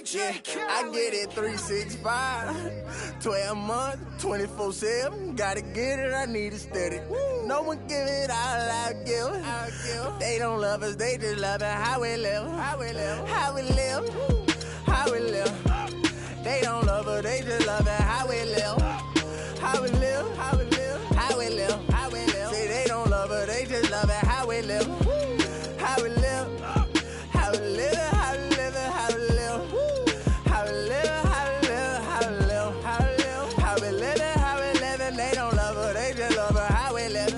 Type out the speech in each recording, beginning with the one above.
Yeah, I get it 365, 12 months, 24/7. Gotta get it, I need it steady. No one give it all I give. They don't love us, they just love it how we live. How we live. How we live. How we live. They don't love us, they just love it how we live. How we live. How we live. How we live. How we live. Say they don't love us, they just love it how we live. How we live. How we live. How we live. How we live. How we live. How we live. How we live. How we live. How we live. How we live. They don't love us, they just love it how we live.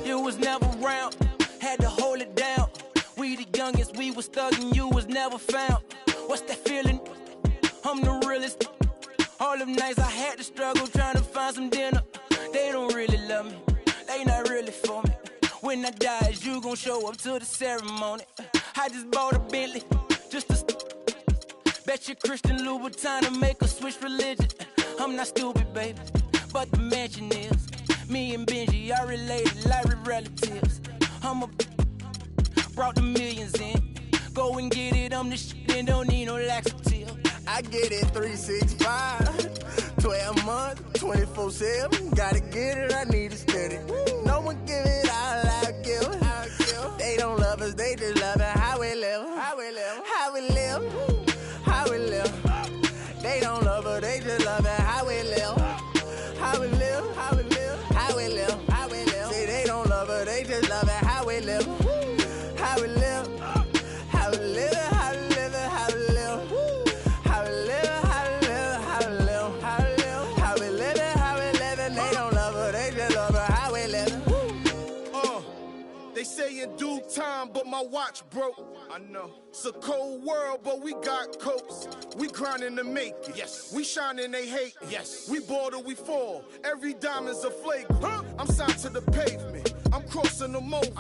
You was never around, had to hold it down. We the youngest, we was thuggin', you was never found. What's that feeling? I'm the realest. All them nights I had to struggle trying to find some dinner. They don't really love me, they not really for me. When I die, is you gon' show up to the ceremony? I just bought a Bentley, just to bet you Christian Louboutin to make a switch religion. I'm not stupid, baby, but the mansion is. Me and Benji are related like we relatives. Brought the millions in. Go and get it, I'm the shit and don't need no laxative. I get it 365, 12 months, 24/7. Gotta get it, I need it steady. No one give it all I give. They don't love us, they just love it how we live. How we live. How we live. How we live. They don't love us, they just love it how we live. How we live. How we live. How we live. How we live. Say they don't love us, they just love it how we live. How we live. How we live. How we live. How we live. How we live. How we live. How we live. How we live. How we live. How we live. They don't love us, they just love it how we live. They say in due time, but my watch broke. I know. It's a cold world, but we got coats. We grinding to make it. Yes. We shining, they hate. Yes. We ball or we fall. Every diamond's a flagrant. I'm signed to the pavement. I'm crossing them over.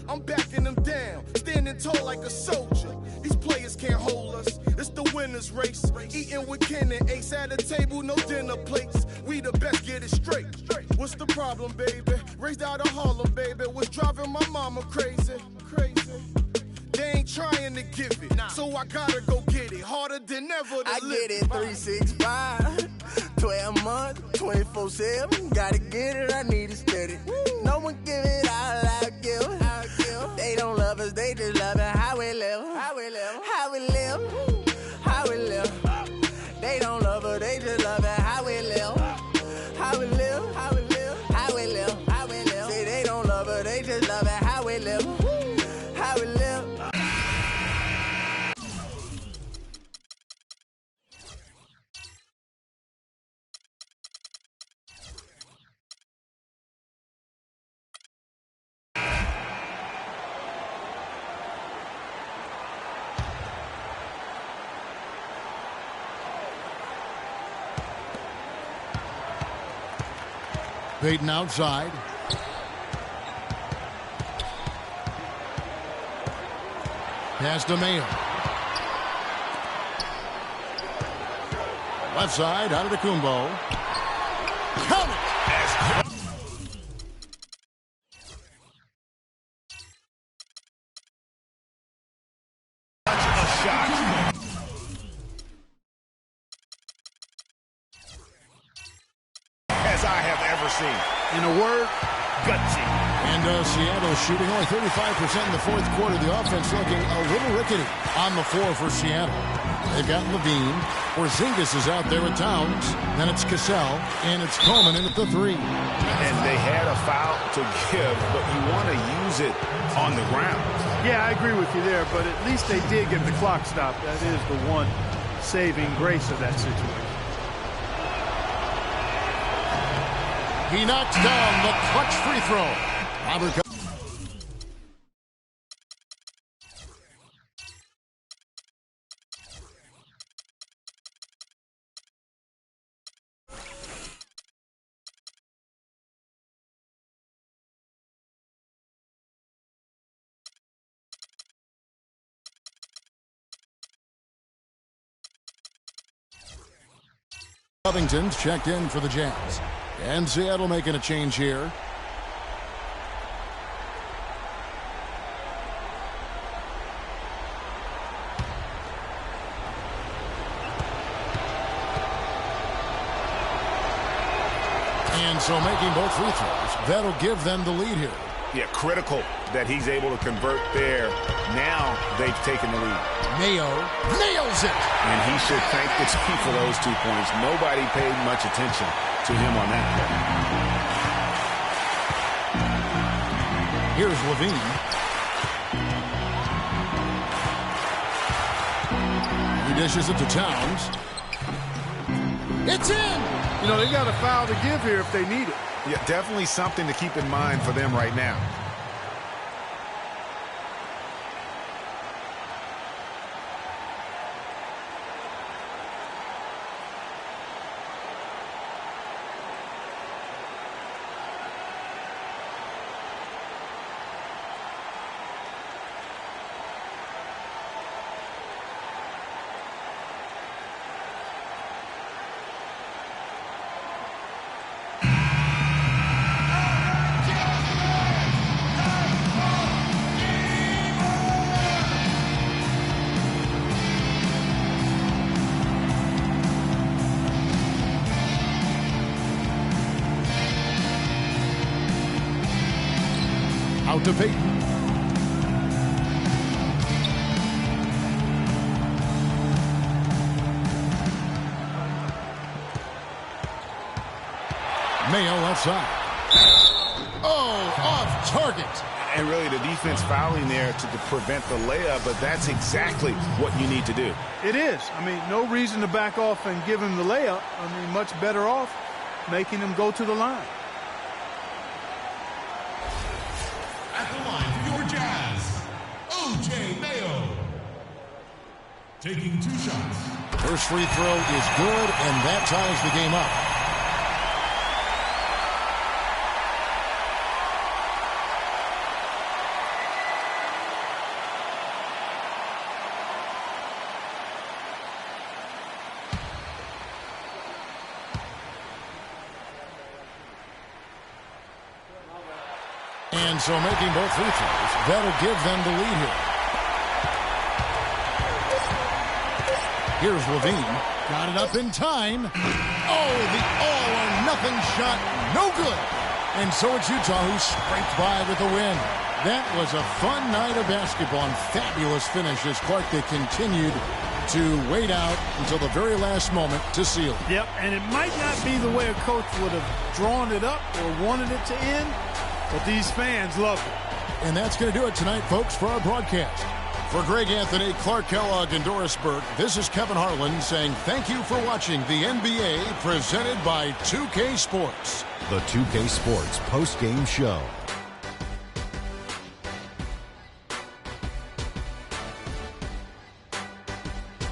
I'm backing them down. Standing tall like a soldier. These players can't hold us. It's the winner's race. Eating with Ken and Ace at a table, no dinner plates. We the best, get it straight. What's the problem, baby? Raised out of Harlem, baby. What's driving my mama crazy? They ain't trying to give it, so I gotta go get it. Harder than ever to I live. get it 365, 12 months, 24/7. Gotta get it, I need it steady. No one give it all I give. They don't love us, they just love it how we live. How we live. How we live. How we live. They don't love us, they just love it how we live. How we live. How we live. How we live. How we live. Say they don't love us, they just love it how we live. How we live. Peyton outside. Pass to Mayo. Left side, out of the Kumbo. Count it! As I have ever seen. In a word, gutsy. And Seattle shooting only 35% in the fourth quarter. The offense looking a little rickety on the floor for Seattle. They've got Levine. Porzingis is out there with Towns. Then it's Cassell. And it's Coleman in at the three. And they had a foul to give, but you want to use it on the ground. Yeah, I agree with you there, but at least they did get the clock stopped. That is the one saving grace of that situation. He knocks down the clutch free throw. Robert Covington's checked in for the Jazz. And Seattle making a change here. And so making both free throws, that'll give them the lead here. Yeah, critical that he's able to convert there. Now they've taken the lead. Mayo nails it. And he should thank the team for those 2 points. Nobody paid much attention to him on that play. Here's Levine. He dishes it to Towns. It's in! You know, they got a foul to give here if they need it. Yeah, definitely something to keep in mind for them right now. Out to Payton. Mayo left side. Oh, off target. And really the defense fouling there to prevent the layup, but that's exactly what you need to do. It is. I mean, no reason to back off and give him the layup. I mean, much better off making him go to the line. At the line for your Jazz, O.J. Mayo. Taking 2 shots. First free throw is good, and that ties the game up. And so making both free throws, that'll give them the lead here. Here's Levine. Got it up in time. Oh, the all-or-nothing shot. No good. And so it's Utah who scraped by with the win. That was a fun night of basketball and fabulous finish as Clark, they continued to wait out until the very last moment to seal it. Yep, and it might not be the way a coach would have drawn it up or wanted it to end, but these fans love it. And that's going to do it tonight, folks, for our broadcast. For Greg Anthony, Clark Kellogg, and Doris Burke, this is Kevin Harlan saying thank you for watching the NBA presented by 2K Sports. The 2K Sports post-game show.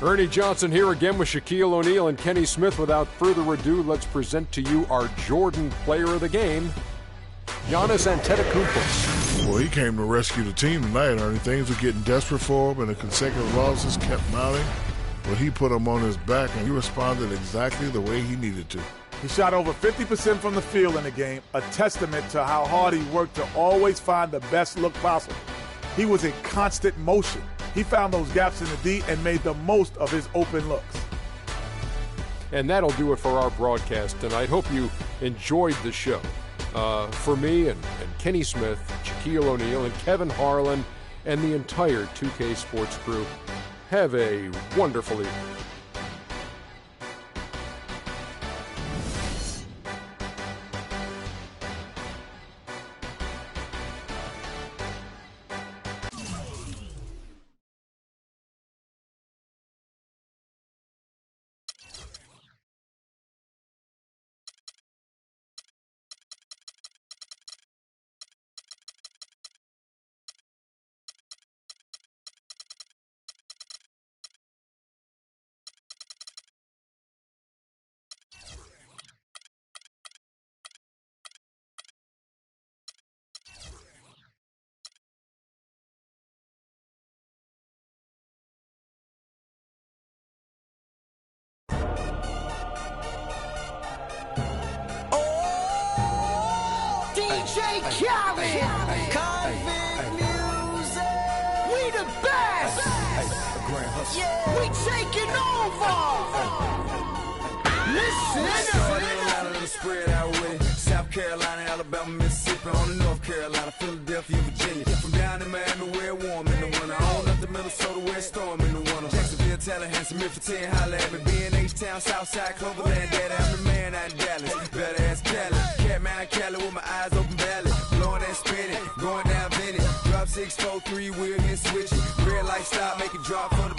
Ernie Johnson here again with Shaquille O'Neal and Kenny Smith. Without further ado, let's present to you our Jordan Player of the Game, Giannis Antetokounmpo. Well, he came to rescue the team tonight, Ernie. Things were getting desperate for him, and the consecutive losses kept mounting. But he put him on his back, and he responded exactly the way he needed to. He shot over 50% from the field in the game, a testament to how hard he worked to always find the best look possible. He was in constant motion. He found those gaps in the D and made the most of his open looks. And that'll do it for our broadcast tonight. Hope you enjoyed the show. For me and Kenny Smith, Shaquille O'Neal, and Kevin Harlan, and the entire 2K Sports crew, have a wonderful evening. DJ Khaled, Convict Music, we the best, we taking over. Atlanta, spread out with it. South Carolina, Alabama, Mississippi, on to North Carolina, Philadelphia, Virginia. From down in Miami, where it's warm in the winter. On up to Minnesota, where it's storm in the winter. Jacksonville, Tallahassee, Memphis, 10, holla at me. B&H-Town, Southside, Cloverland, Daddy, I'm the man out in Dallas. Better ass Cali. Catman, Cali with my eyes open valley. Blowing and spinning, going down Vinny. Drop 6, 4, 3, wheel, hit switch it. Red light stop, make it drop for the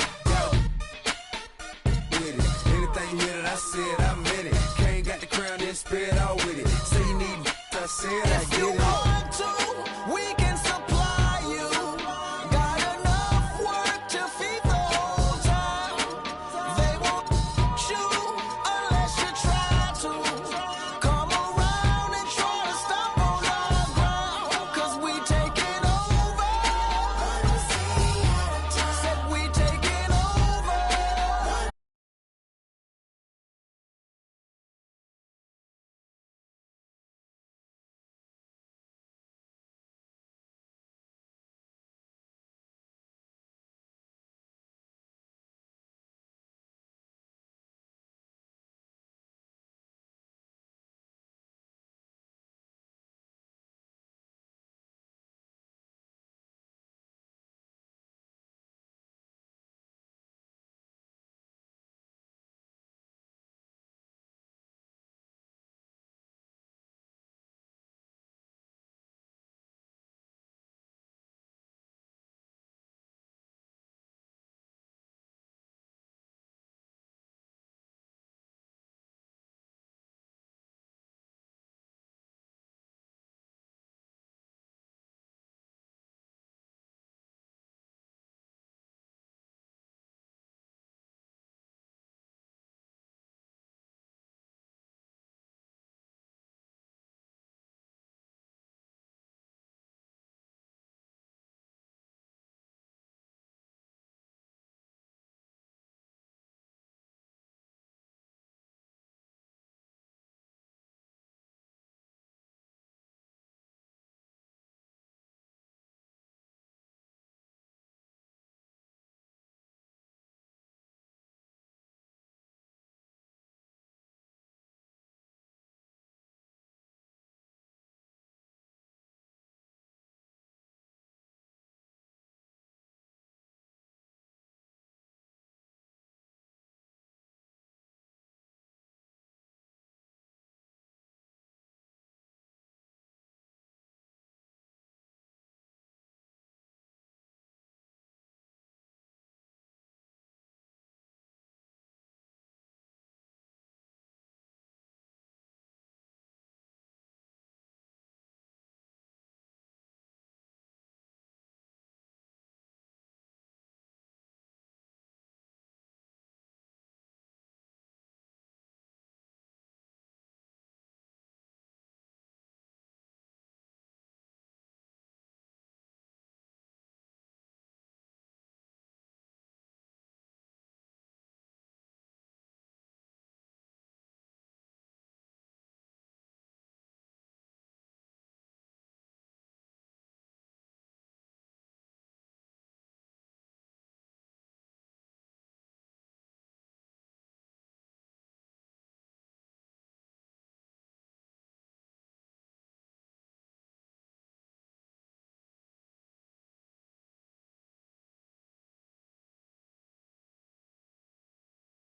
with it. Anything you hear that I said, I meant it. Can't got the crown, then spread out with it. Say you need I said, I get it. If you want to, we can supply you. Got enough work to feed the whole town. They won't shoot unless you try to. Come around and try to stop on our ground. Cause we taking over. Said we taking over.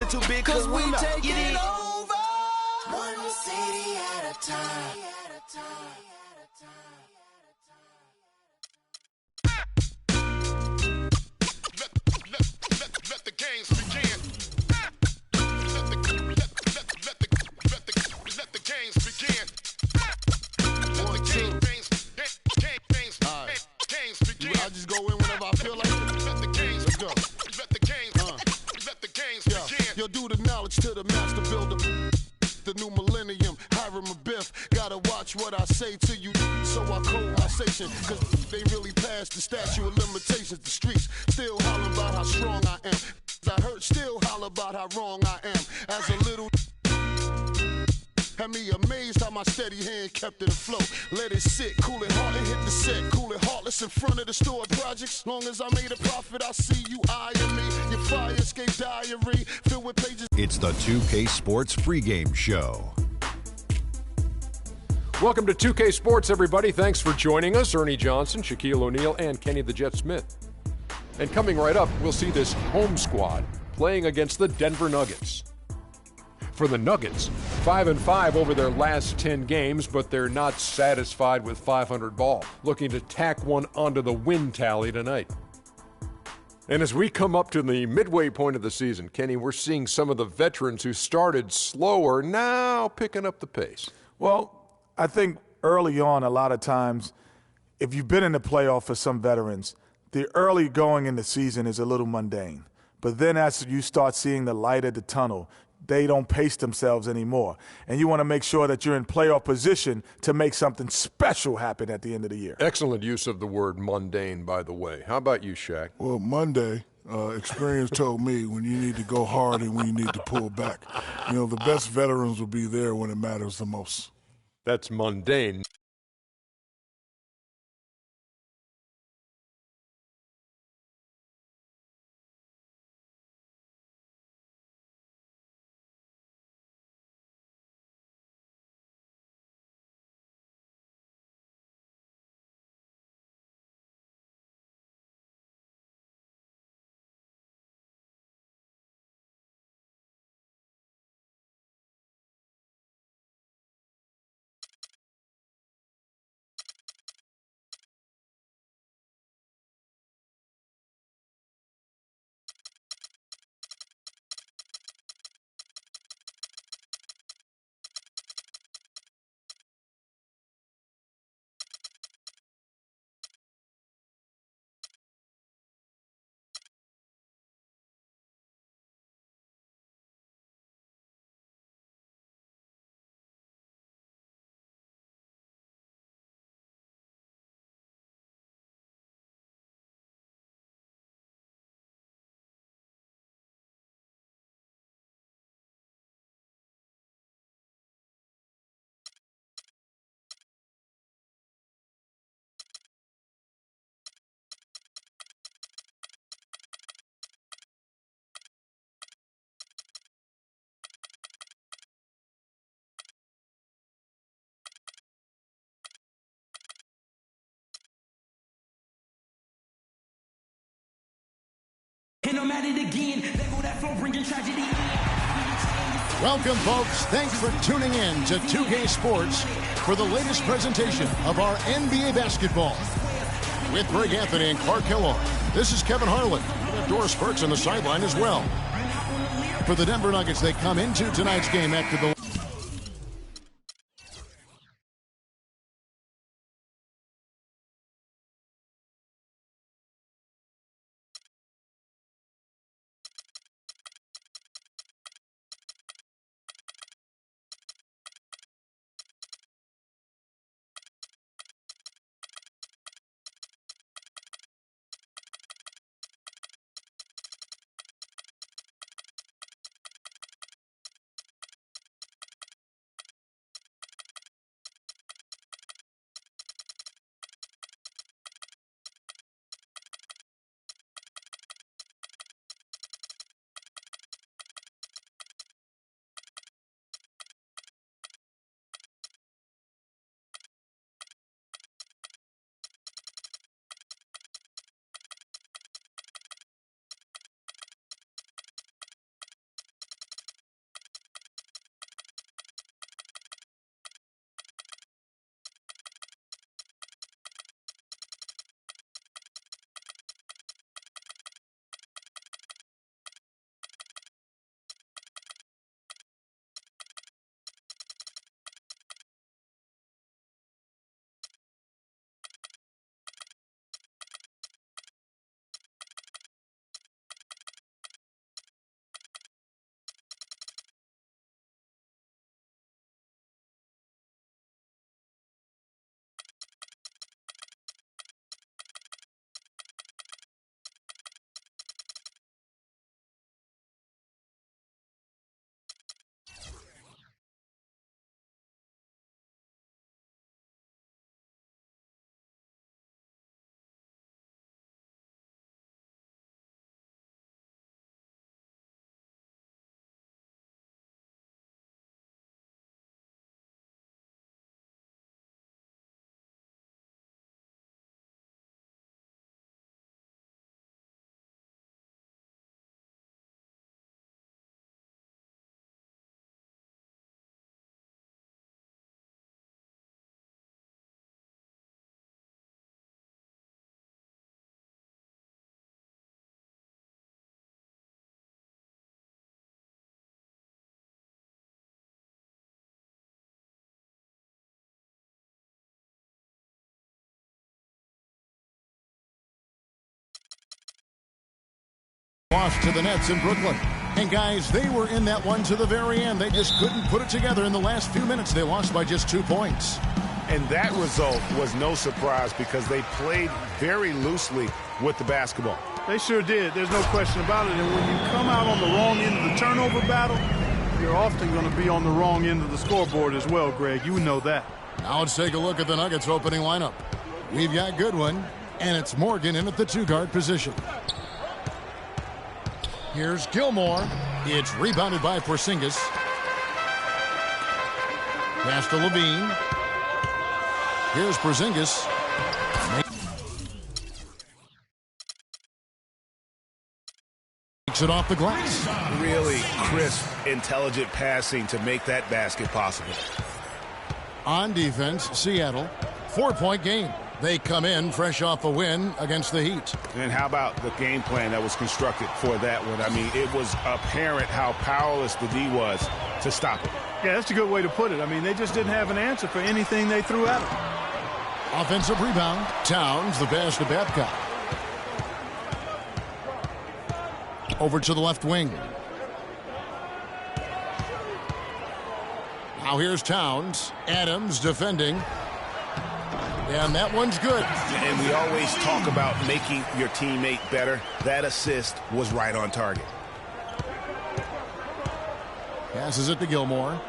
Too big cause we taking over. One city at a time. Let the games begin. Let the games begin. Games begin. I just go in whenever I feel like it. Let the games. Let's go. Let the games. Let the games begin. Yo, do the knowledge to the master builder. The new millennium, Hiram Abiff. Gotta watch what I say to you, so I code my station. Cause they really passed the statute of limitations. The streets still holler about how strong I am. I heard still holler about how wrong I am. As a little had me amazed how my steady hand kept it afloat. Let it sit, cool it hard and hit the set. Cool it heartless in front of the store projects. Long as I made a profit, I see you eyeing me. Your fire escape diary filled with pages. It's the 2K Sports pregame show. Welcome to 2K Sports, everybody. Thanks for joining us. Ernie Johnson, Shaquille O'Neal, and Kenny the Jet Smith. And coming right up, we'll see this home squad playing against the Denver Nuggets. For the Nuggets, 5-5 over their last 10 games, but they're not satisfied with 500 ball, looking to tack one onto the win tally tonight. And as we come up to the midway point of the season, Kenny, we're seeing some of the veterans who started slower now picking up the pace. Well, I think early on, a lot of times, if you've been in the playoff for some veterans, the early going in the season is a little mundane. But then as you start seeing the light at the tunnel, they don't pace themselves anymore. And you want to make sure that you're in playoff position to make something special happen at the end of the year. Excellent use of the word mundane, by the way. How about you, Shaq? Well, Monday, experience told me when you need to go hard and when you need to pull back. You know, the best veterans will be there when it matters the most. That's mundane. And I'm at it again. There go that flow, bringing tragedy. Welcome, folks. Thanks for tuning in to 2K Sports for the latest presentation of our NBA basketball. With Greg Anthony and Clark Kellogg, this is Kevin Harlan. We have Doris Burks on the sideline as well. For the Denver Nuggets, they come into tonight's game after the Lost to the Nets in Brooklyn. And guys, they were in that one to the very end. They just couldn't put it together in the last few minutes. They lost by just 2 points. And that result was no surprise because they played very loosely with the basketball. They sure did. There's no question about it. And when you come out on the wrong end of the turnover battle, you're often going to be on the wrong end of the scoreboard as well, Greg. You know that. Now let's take a look at the Nuggets opening lineup. We've got Goodwin, and it's Morgan in at the 2-guard position. Here's Gilmore. It's rebounded by Porzingis. Pass to Levine. Here's Porzingis. Makes it off the glass. Really crisp, intelligent passing to make that basket possible. On defense, Seattle, 4-point game. They come in fresh off a win against the Heat. And how about the game plan that was constructed for that one? I mean, it was apparent how powerless the D was to stop it. Yeah, that's a good way to put it. I mean, they just didn't have an answer for anything they threw at them. Offensive rebound. Towns, the pass to Babcock. Over to the left wing. Now here's Towns. Adams defending. And that one's good. And we always talk about making your teammate better. That assist was right on target. Passes it to Gilmore.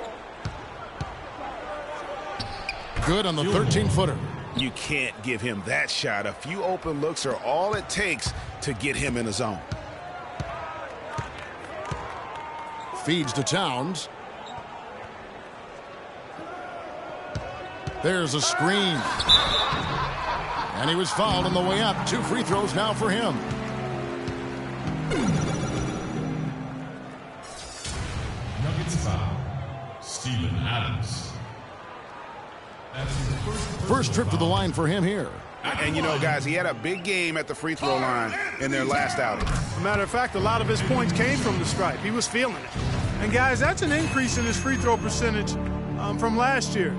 Good on the 13-footer. You can't give him that shot. A few open looks are all it takes to get him in the zone. Feeds to Towns. There's a screen. And he was fouled on the way up. 2 free throws now for him. Nuggets foul. Steven Adams. First trip to the line for him here. And, you know, guys, he had a big game at the free throw line in their last outing. As a matter of fact, a lot of his points came from the stripe. He was feeling it. And, guys, that's an increase in his free throw percentage from last year.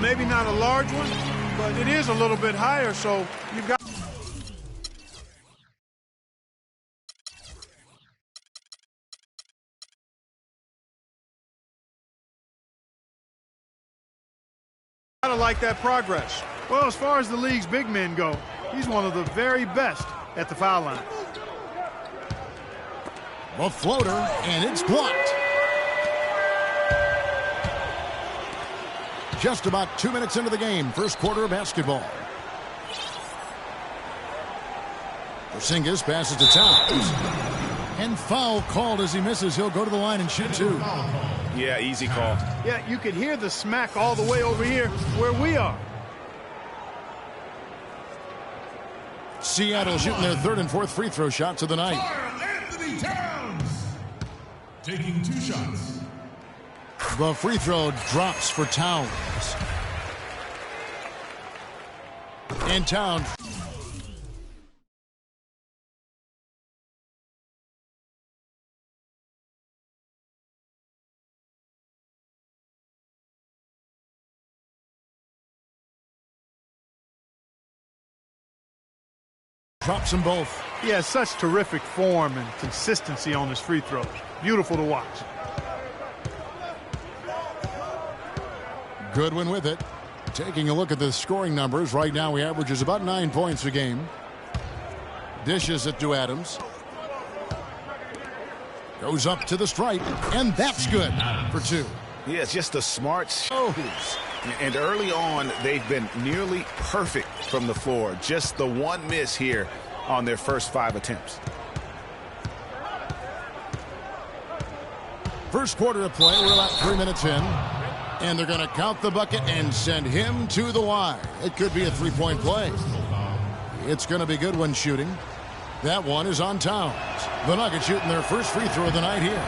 Maybe not a large one, but it is a little bit higher, so you've got... I like that progress. Well, as far as the league's big men go, he's one of the very best at the foul line. A floater, and it's blocked. Just about 2 minutes into the game, first quarter of basketball. Porzingis passes to Towns. And foul called as he misses. He'll go to the line and shoot 2. Yeah, easy call. Yeah, you could hear the smack all the way over here where we are. Seattle shooting their 3rd and 4th free throw shots of the night. Anthony Towns taking 2 shots. The free throw drops for Towns. And Towns. Drops them both. Yeah, such terrific form and consistency on his free throws. Beautiful to watch. Goodwin with it. Taking a look at the scoring numbers. Right now he averages about 9 points a game. Dishes it to Adams. Goes up to the stripe. And that's good for 2. Yeah, it's just a smart shot. And early on, they've been nearly perfect from the floor. Just the one miss here on their first 5 attempts. First quarter of play. We're about 3 minutes in. And they're going to count the bucket and send him to the line. It could be a 3-point play. It's going to be Goodwin shooting. That one is on Towns. The Nuggets shooting their first free throw of the night here.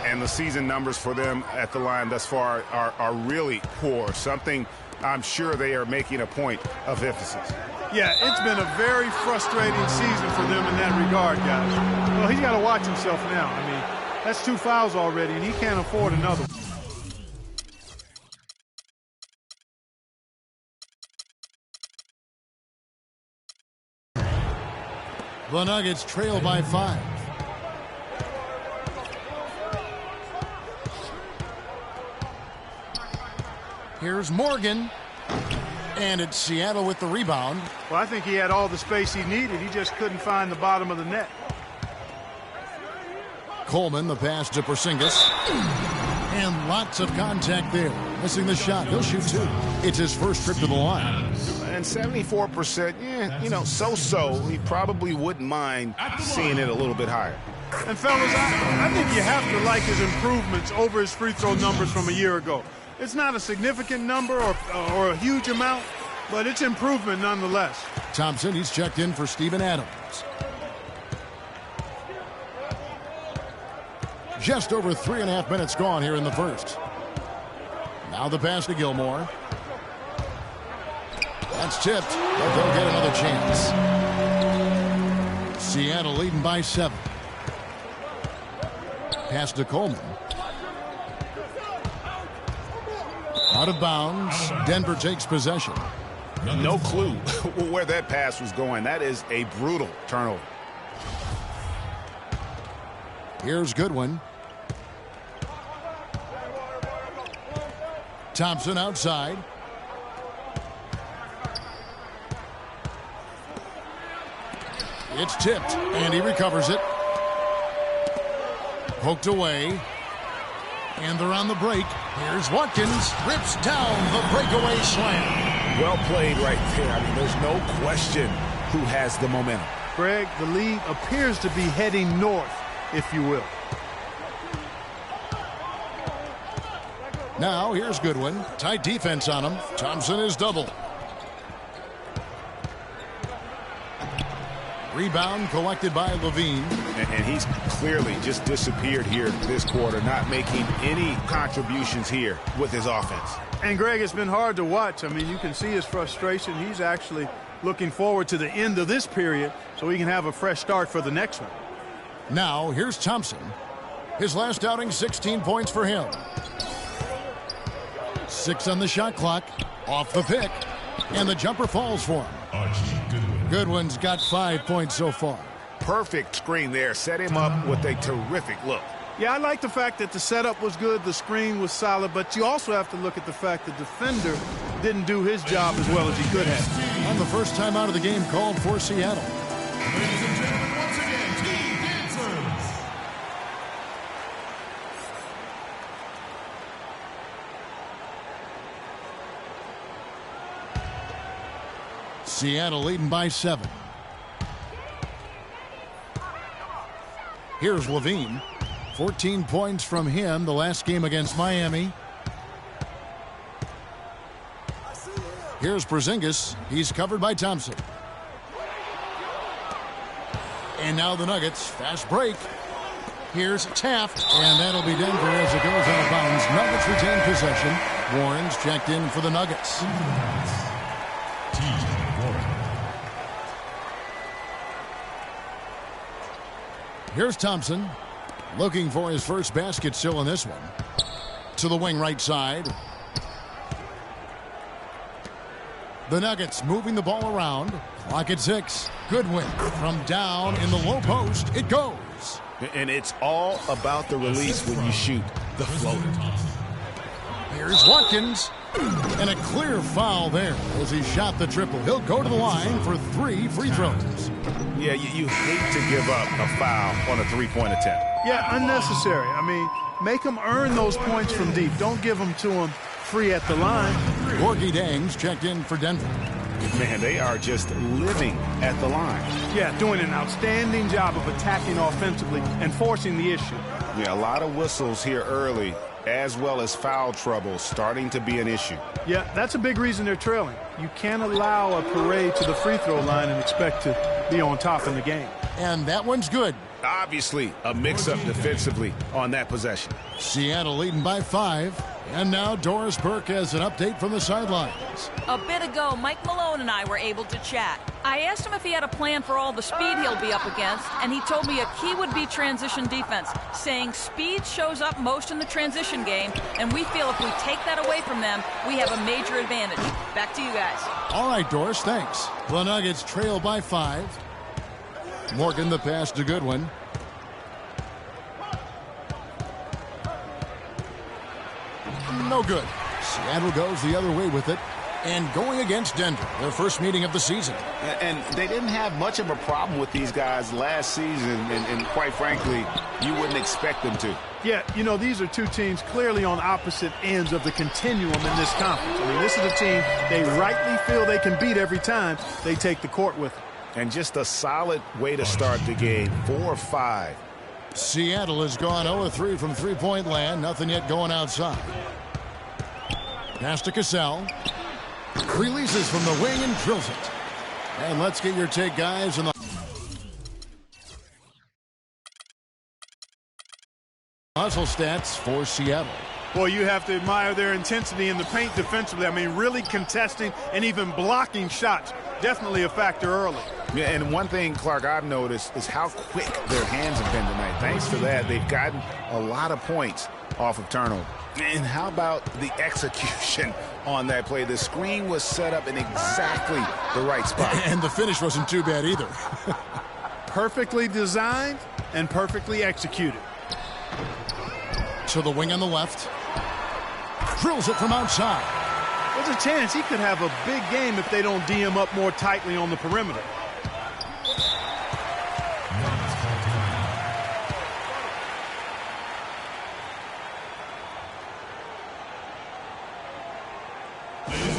And the season numbers for them at the line thus far are really poor. Something I'm sure they are making a point of emphasis. Yeah, it's been a very frustrating season for them in that regard, guys. Well, he's got to watch himself now. I mean, that's 2 fouls already, and he can't afford another one. The Nuggets trail by 5. Here's Morgan. And it's Seattle with the rebound. Well, I think he had all the space he needed. He just couldn't find the bottom of the net. Coleman, the pass to Porzingis. And lots of contact there. Missing the shot. He'll shoot two. It's his first trip to the line. And 74%, yeah, you know, so-so. He probably wouldn't mind seeing it a little bit higher. And, fellas, I think you have to like his improvements over his free throw numbers from a year ago. It's not a significant number or a huge amount, but it's improvement nonetheless. Thompson, he's checked in for Steven Adams. Just over 3.5 minutes gone here in the first. Now the pass to Gilmore. That's tipped, but they'll get another chance. Seattle leading by 7. Pass to Coleman. Out of bounds. Denver takes possession. No clue where that pass was going. That is a brutal turnover. Here's Goodwin. Thompson outside. It's tipped, and he recovers it. Poked away. And they're on the break. Here's Watkins. Rips down the breakaway slam. Well played right there. I mean, there's no question who has the momentum. Greg, the lead appears to be heading north, if you will. Now, here's Goodwin. Tight defense on him. Thompson is double. Rebound collected by Levine. And he's clearly just disappeared here this quarter, not making any contributions here with his offense. And, Greg, it's been hard to watch. I mean, you can see his frustration. He's actually looking forward to the end of this period so he can have a fresh start for the next one. Now, here's Thompson. His last outing, 16 points for him. 6 on the shot clock. Off the pick. And the jumper falls for him. Goodwin's got 5 points so far. Perfect screen there. Set him up with a terrific look. Yeah, I like the fact that the setup was good, the screen was solid, but you also have to look at the fact the defender didn't do his job as well as he could have. And the first time out of the game called for Seattle. Ladies and gentlemen, once again, Team Dancers. Seattle leading by 7. Here's Levine. 14 points from him the last game against Miami. Here's Porzingis. He's covered by Thompson. And now the Nuggets. Fast break. Here's Taft. And that'll be Denver as it goes out of bounds. Nuggets retain possession. Warren's checked in for the Nuggets. Here's Thompson. Looking for his first basket still in this one. To the wing right side. The Nuggets moving the ball around. Clock at 6. Goodwin from down in the low post. It goes. And it's all about the release when you shoot the floater. Here's Watkins. And a clear foul there as he shot the triple. He'll go to the line for 3 free throws. Yeah, you hate to give up a foul on a three-point attempt. Yeah, unnecessary. I mean, make them earn those points from deep. Don't give them to them free at the line. Gorgie Dangs checked in for Denver. Man, they are just living at the line. Yeah, doing an outstanding job of attacking offensively and forcing the issue. Yeah, a lot of whistles here early, as well as foul trouble starting to be an issue. Yeah, that's a big reason they're trailing. You can't allow a parade to the free throw line and expect to be on top in the game. And that one's good. Obviously, a mix-up defensively on that possession. Seattle leading by 5. And now Doris Burke has an update from the sidelines. A bit ago, Mike Malone and I were able to chat. I asked him if he had a plan for all the speed he'll be up against, and he told me a key would be transition defense, saying speed shows up most in the transition game, and we feel if we take that away from them, we have a major advantage. Back to you guys. All right, Doris, thanks. The Nuggets trail by 5. Morgan the pass to Goodwin. No good. Seattle goes the other way with it. And going against Denver, their first meeting of the season. And they didn't have much of a problem with these guys last season, and quite frankly, you wouldn't expect them to. Yeah, you know, these are two teams clearly on opposite ends of the continuum in this conference. I mean, this is a team they rightly feel they can beat every time they take the court with them. And just a solid way to start the game, 4-5. Seattle has gone 0-3 from three-point land. Nothing yet going outside. Pass to Cassell. Releases from the wing and drills it. And let's get your take, guys, on the hustle stats for Seattle. Boy, you have to admire their intensity in the paint defensively. I mean, really contesting and even blocking shots. Definitely a factor early. Yeah, and one thing, Clark, I've noticed is how quick their hands have been tonight. Thanks to that, they've gotten a lot of points off of turnover. And how about the execution on that play? The screen was set up in exactly the right spot. And the finish wasn't too bad either. Perfectly designed and perfectly executed. To the wing on the left. Drills it from outside. There's a chance he could have a big game if they don't D him up more tightly on the perimeter.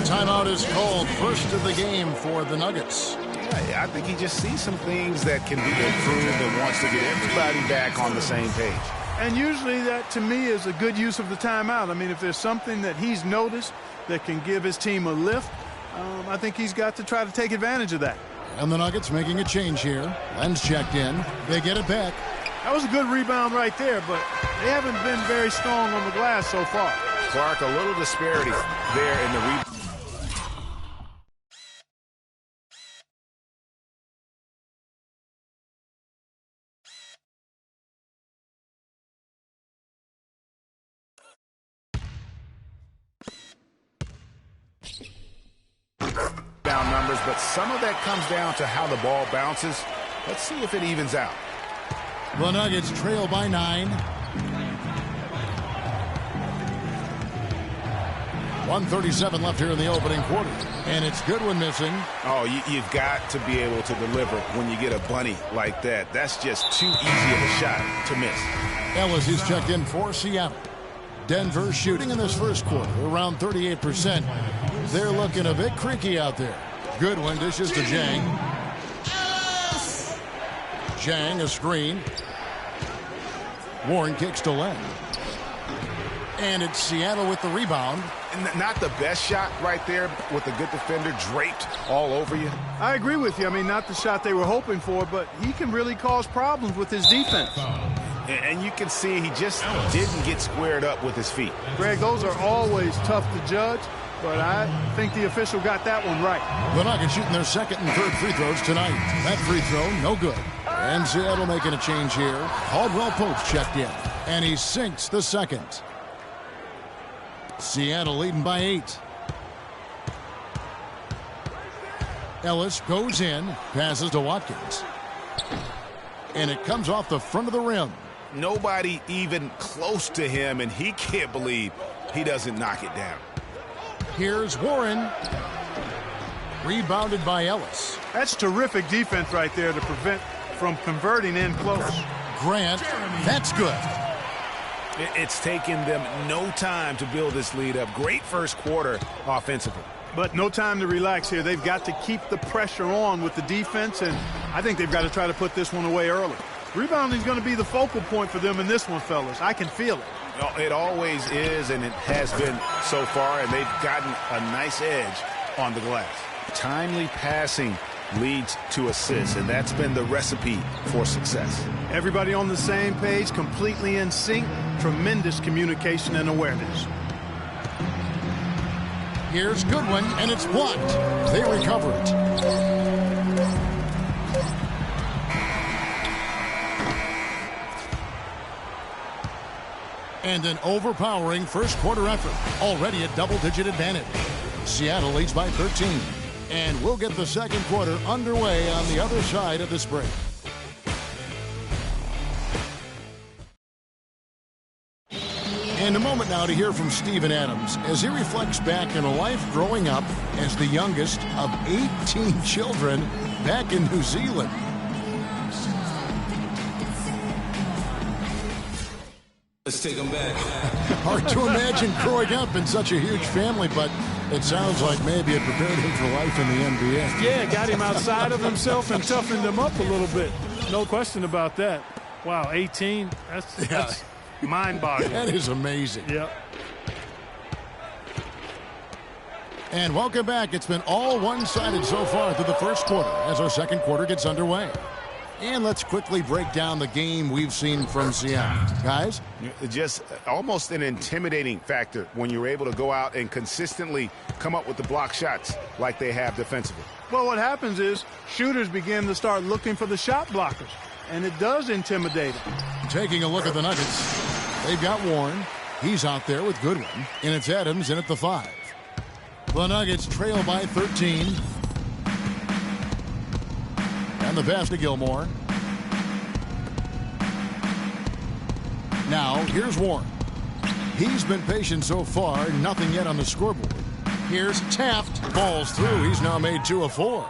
Timeout is called, first of the game for the Nuggets. Yeah, I think he just sees some things that can be improved and wants to get everybody back on the same page. And usually that, to me, is a good use of the timeout. I mean, if there's something that he's noticed that can give his team a lift, I think he's got to try to take advantage of that. And the Nuggets making a change here. Len's checked in. They get it back. That was a good rebound right there, but they haven't been very strong on the glass so far. Clark, a little disparity there in the rebound. Numbers, but some of that comes down to how the ball bounces. Let's see if it evens out. The Nuggets trail by 9. 1:37 left here in the opening quarter. And it's Goodwin missing. Oh, you've got to be able to deliver when you get a bunny like that. That's just too easy of a shot to miss. Ellis is checked in for Seattle. Denver shooting in this first quarter around 38%. They're looking a bit creaky out there. Goodwin dishes to Jang. Jang, a screen. Warren kicks to Len. And it's Seattle with the rebound. Not the best shot right there with a good defender draped all over you. I agree with you. I mean, not the shot they were hoping for, but he can really cause problems with his defense. And you can see he just didn't get squared up with his feet. Greg, those are always tough to judge, but I think the official got that one right. The Nuggets shooting their second and third free throws tonight. That free throw, no good. And Seattle making a change here. Caldwell Pope checked in, and he sinks the second. Seattle leading by 8. Ellis goes in, passes to Watkins. And it comes off the front of the rim. Nobody even close to him, and he can't believe he doesn't knock it down. Here's Warren. Rebounded by Ellis. That's terrific defense right there to prevent from converting in close. Grant, that's good. It's taken them no time to build this lead up. Great first quarter offensively. But no time to relax here. They've got to keep the pressure on with the defense, and I think they've got to try to put this one away early. Rebounding is going to be the focal point for them in this one, fellas. I can feel it. It always is, and it has been so far, and they've gotten a nice edge on the glass. Timely passing leads to assists, and that's been the recipe for success. Everybody on the same page, completely in sync, tremendous communication and awareness. Here's Goodwin, and it's blocked. They recover it. And an overpowering first quarter effort. Already a double-digit advantage. Seattle leads by 13. And we'll get the second quarter underway on the other side of this break. And a moment now to hear from Steven Adams as he reflects back on a life growing up as the youngest of 18 children back in New Zealand. Let's take them back. Hard to imagine growing up in such a huge family, but it sounds like maybe it prepared him for life in the NBA. Yeah, got him outside of himself and toughened him up a little bit. No question about that. Wow, 18, that's mind-boggling. That is amazing. Yep. And welcome back. It's been all one-sided so far through the first quarter as our second quarter gets underway. And let's quickly break down the game we've seen from Seattle. Guys? Just almost an intimidating factor when you're able to go out and consistently come up with the block shots like they have defensively. Well, what happens is shooters begin to start looking for the shot blockers, and it does intimidate them. Taking a look at the Nuggets, they've got Warren. He's out there with Goodwin, and it's Adams in at the 5. The Nuggets trail by 13. And the pass to Gilmore. Now, here's Warren. He's been patient so far, nothing yet on the scoreboard. Here's Taft, falls through. He's now made 2 of 4.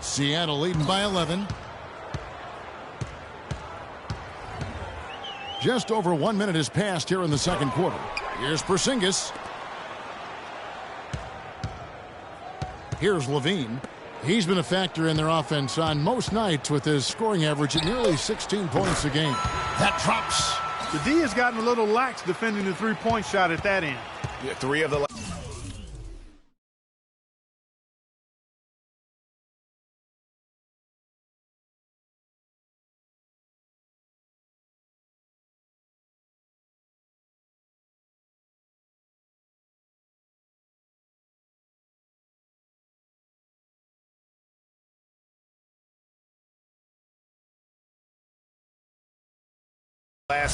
Seattle leading by 11. Just over 1 minute has passed here in the second quarter. Here's Porzingis. Here's Levine. He's been a factor in their offense on most nights with his scoring average at nearly 16 points a game. That drops. The D has gotten a little lax defending the three-point shot at that end. Yeah, 3 of the last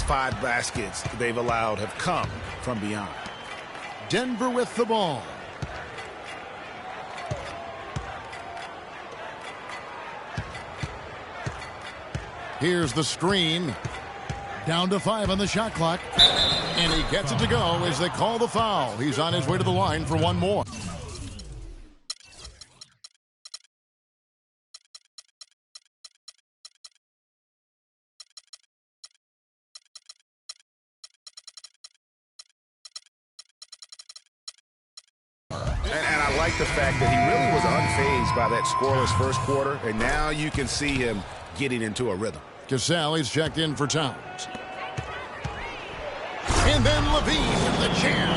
5 baskets they've allowed have come from beyond. Denver with the ball. Here's the screen. Down to 5 on the shot clock. And he gets it to go as they call the foul. He's on his way to the line for one more. And I like the fact that he really was unfazed by that scoreless first quarter, and now you can see him getting into a rhythm. Casale's checked in for Towns. And then Levine with the jam.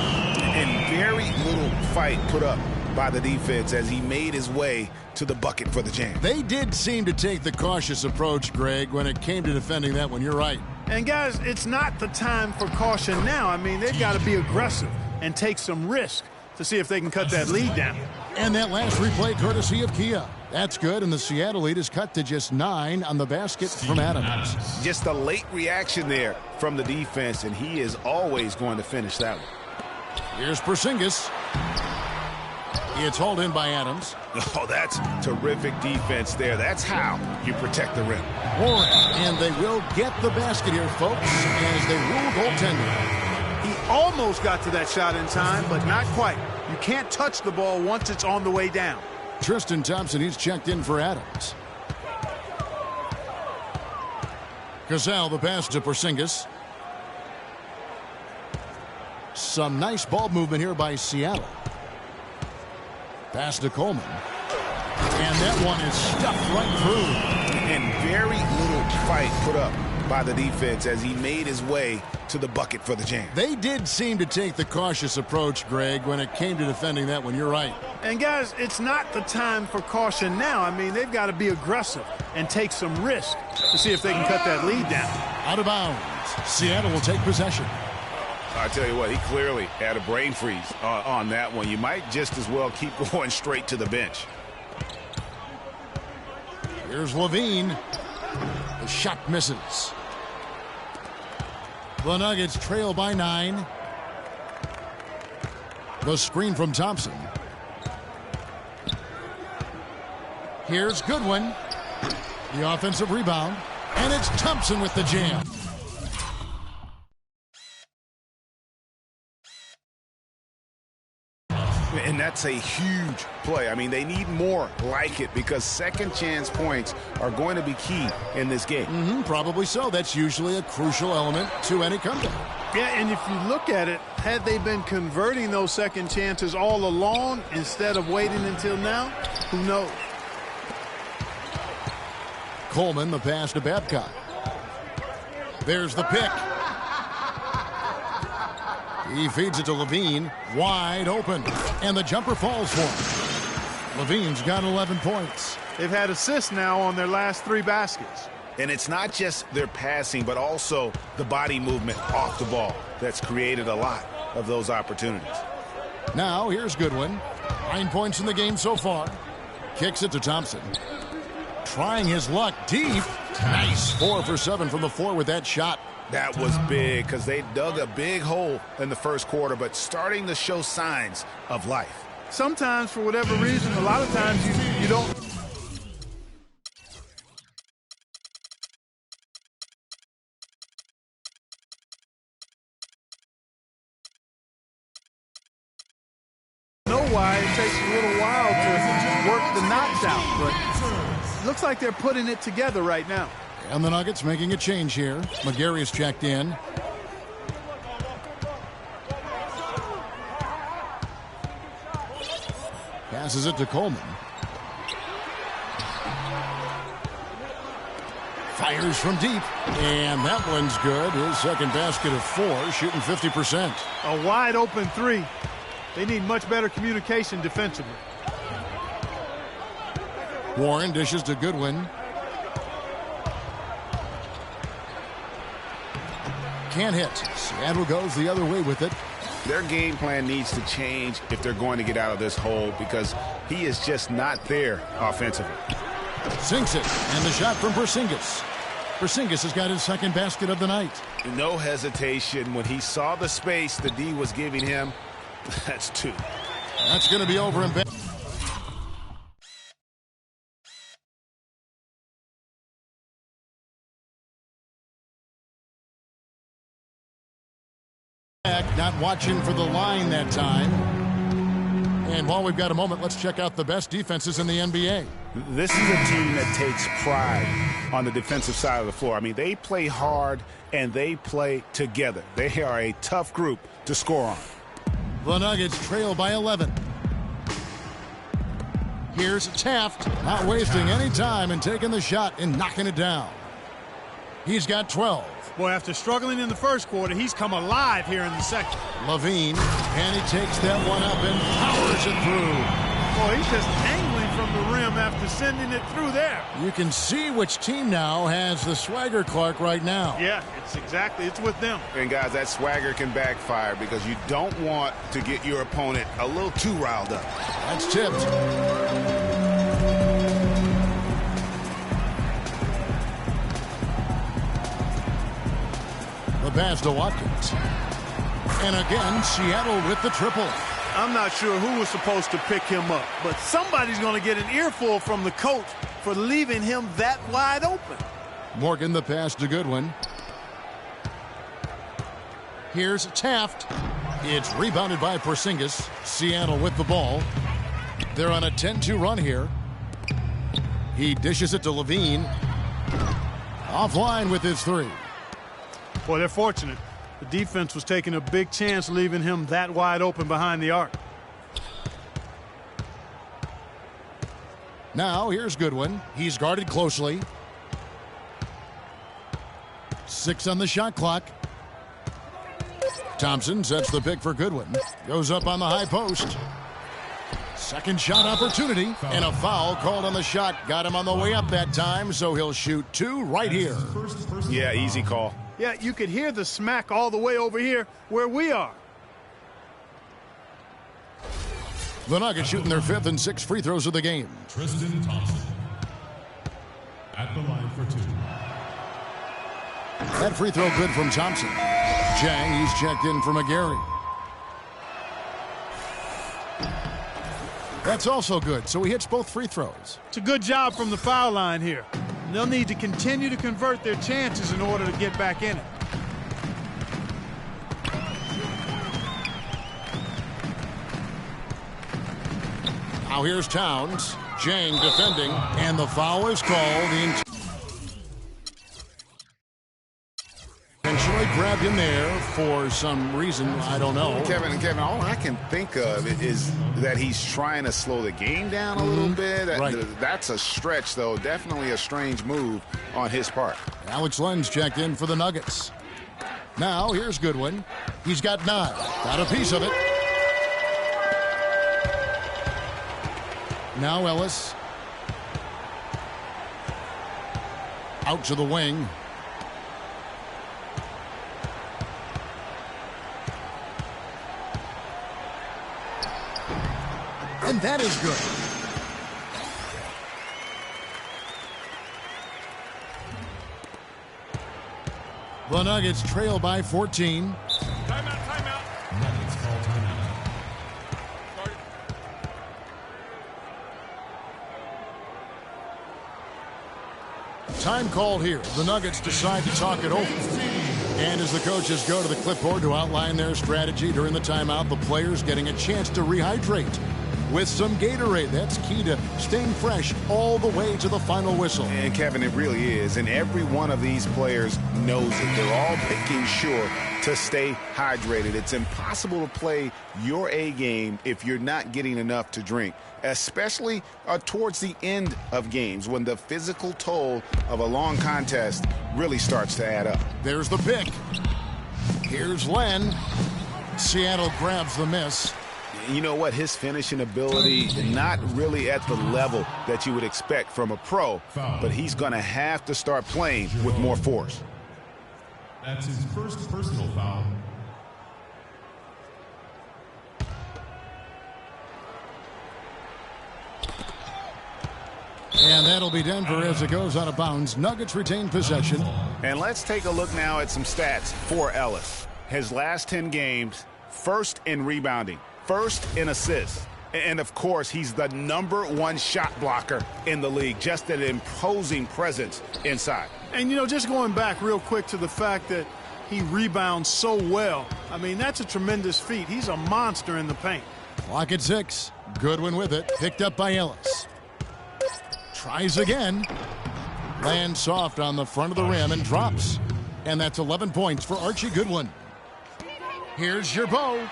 And very little fight put up by the defense as he made his way to the bucket for the jam. They did seem to take the cautious approach, Greg, when it came to defending that one. You're right. And, guys, it's not the time for caution now. I mean, they've got to be aggressive and take some risk to see if they can cut that lead down. And that last replay courtesy of Kia. That's good, and the Seattle lead is cut to just 9 on the basket from Adams. Just a late reaction there from the defense, and he is always going to finish that one. Here's Porzingis. It's hauled in by Adams. Oh, that's terrific defense there. That's how you protect the rim. Warren, and they will get the basket here, folks, as they rule goaltending. He almost got to that shot in time, but not quite. You can't touch the ball once it's on the way down. Tristan Thompson, he's checked in for Adams. Casale, the pass to Porzingis. Some nice ball movement here by Seattle. Pass to Coleman. And that one is stuffed right through. And very little fight put up by the defense as he made his way to the bucket for the jam. They did seem to take the cautious approach, Greg, when it came to defending that one. You're right. And, guys, it's not the time for caution now. I mean, they've got to be aggressive and take some risk to see if they can cut that lead down. Out of bounds. Seattle will take possession. I tell you what, he clearly had a brain freeze on that one. You might just as well keep going straight to the bench. Here's Levine. The shot misses. The Nuggets trail by 9. The screen from Thompson. Here's Goodwin. The offensive rebound. And it's Thompson with the jam. That's a huge play. I mean, they need more like it because second chance points are going to be key in this game. Probably so. That's usually a crucial element to any comeback. Yeah, and if you look at it, had they been converting those second chances all along instead of waiting until now, who knows? Coleman, the pass to Babcock. There's the pick. He feeds it to Levine, wide open, and the jumper falls for him. Levine's got 11 points. They've had assists now on their last 3 baskets. And it's not just their passing, but also the body movement off the ball that's created a lot of those opportunities. Now, here's Goodwin. 9 points in the game so far. Kicks it to Thompson. Trying his luck deep. Nice. 4 for 7 from the floor with that shot. That was big because they dug a big hole in the first quarter, but starting to show signs of life. Sometimes, for whatever reason, a lot of times you don't. Know why it takes a little while to work the knots out, but it looks like they're putting it together right now. And the Nuggets making a change here. McGarry's checked in. Passes it to Coleman. Fires from deep. And that one's good. His second basket of 4, shooting 50%. A wide open 3. They need much better communication defensively. Warren dishes to Goodwin. Can't hit. Seattle goes the other way with it. Their game plan needs to change if they're going to get out of this hole because he is just not there offensively. Sinks it, and the shot from Porzingis. Porzingis has got his second basket of the night. No hesitation when he saw the space the D was giving him. That's 2. That's going to be over in bed. Not watching for the line that time. And while we've got a moment, let's check out the best defenses in the NBA. This is a team that takes pride on the defensive side of the floor. I mean, they play hard and they play together. They are a tough group to score on. The Nuggets trail by 11. Here's Taft, not wasting any time and taking the shot and knocking it down. He's got 12. Boy, after struggling in the first quarter, he's come alive here in the second. Levine, and he takes that one up and powers it through. Boy, he's just angling from the rim after sending it through there. You can see which team now has the swagger, Clark, right now. Yeah, it's with them. And guys, that swagger can backfire because you don't want to get your opponent a little too riled up. That's tipped. The pass to Watkins. And again, Seattle with the triple. I'm not sure who was supposed to pick him up, but somebody's going to get an earful from the coach for leaving him that wide open. Morgan, the pass to Goodwin. Here's Taft. It's rebounded by Porzingis. Seattle with the ball. They're on a 10-2 run here. He dishes it to Levine. Offline with his 3. Boy, they're fortunate. The defense was taking a big chance leaving him that wide open behind the arc. Now, here's Goodwin. He's guarded closely. 6 on the shot clock. Thompson sets the pick for Goodwin. Goes up on the high post. Second shot opportunity, and a foul called on the shot. Got him on the way up that time, so he'll shoot 2 right here. Yeah, easy call. Yeah, you could hear the smack all the way over here where we are. The Nuggets shooting their 5th and 6th free throws of the game. Tristan Thompson at the line for 2. That free throw good from Thompson. Jang, he's checked in for McGarry. That's also good, so he hits both free throws. It's a good job from the foul line here. They'll need to continue to convert their chances in order to get back in it. Now here's Towns. Jang defending, and the foul is called. Intentionally grabbed him there for some reason, I don't know. Kevin, all I can think of is that he's trying to slow the game down a little bit. Right. That's a stretch, though. Definitely a strange move on his part. Alex Lenz checked in for the Nuggets. Now here's Goodwin. He's got 9. Got a piece of it. Now Ellis. Out to the wing. And that is good. The Nuggets trail by 14. Timeout. Nuggets call timeout. Time called here. The Nuggets decide to talk it over. And as the coaches go to the clipboard to outline their strategy during the timeout, the players getting a chance to rehydrate with some Gatorade. That's key to staying fresh all the way to the final whistle. And Kevin, it really is. And every one of these players knows it. They're all making sure to stay hydrated. It's impossible to play your A game if you're not getting enough to drink, especially towards the end of games when the physical toll of a long contest really starts to add up. There's the pick. Here's Len. Seattle grabs the miss. You know what? His finishing ability, not really at the level that you would expect from a pro, but he's going to have to start playing with more force. That's his first personal foul. And that'll be Denver as it goes out of bounds. Nuggets retain possession. And let's take a look now at some stats for Ellis. His last 10 games, first in rebounding, first in assists. And, of course, he's the #1 shot blocker in the league. Just an imposing presence inside. And, you know, just going back real quick to the fact that he rebounds so well, I mean, that's a tremendous feat. He's a monster in the paint. Clock at 6. Goodwin with it. Picked up by Ellis. Tries again. Lands soft on the front of the rim and drops. And that's 11 points for Archie Goodwin. Here's Gerbeau.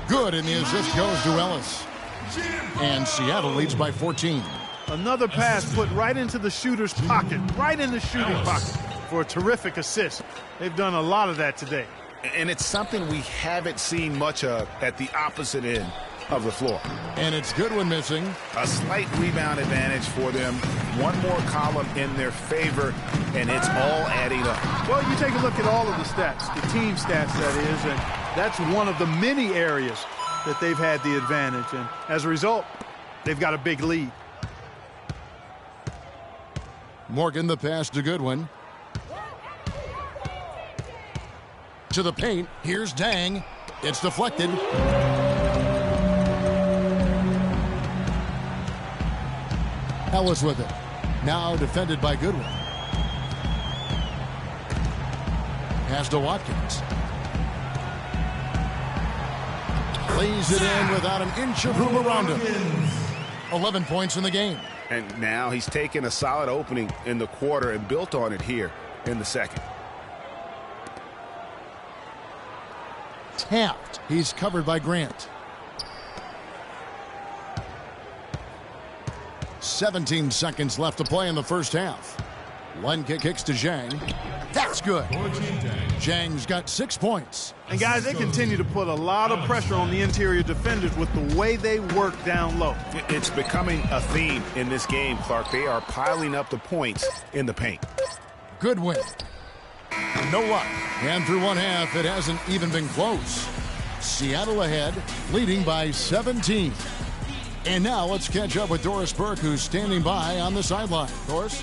Good, and the assist goes to Ellis. And Seattle leads by 14. Another pass put right into the shooter's pocket, right in the shooting pocket for a terrific assist. They've done a lot of that today. And it's something we haven't seen much of at the opposite end of the floor. And it's Goodwin missing. A slight rebound advantage for them. One more column in their favor, and it's all adding up. Well, you take a look at all of the stats, the team stats, that is, and that's one of the many areas that they've had the advantage. And as a result, they've got a big lead. Morgan the pass to Goodwin. To the paint. Here's Dang. It's deflected. Ellis with it. Now defended by Goodwin. Pass to Watkins. Lays it in without an inch of room around him. 11 points in the game. And now he's taken a solid opening in the quarter and built on it here in the second. Tapped. He's covered by Grant. 17 seconds left to play in the first half. Len kicks to Zhang. That's good. Zhang's got 6 points. And guys, they continue to put a lot of pressure on the interior defenders with the way they work down low. It's becoming a theme in this game, Clark. They are piling up the points in the paint. Goodwin. No luck. And through one half, it hasn't even been close. Seattle ahead, leading by 17. And now let's catch up with Doris Burke, who's standing by on the sideline. Doris?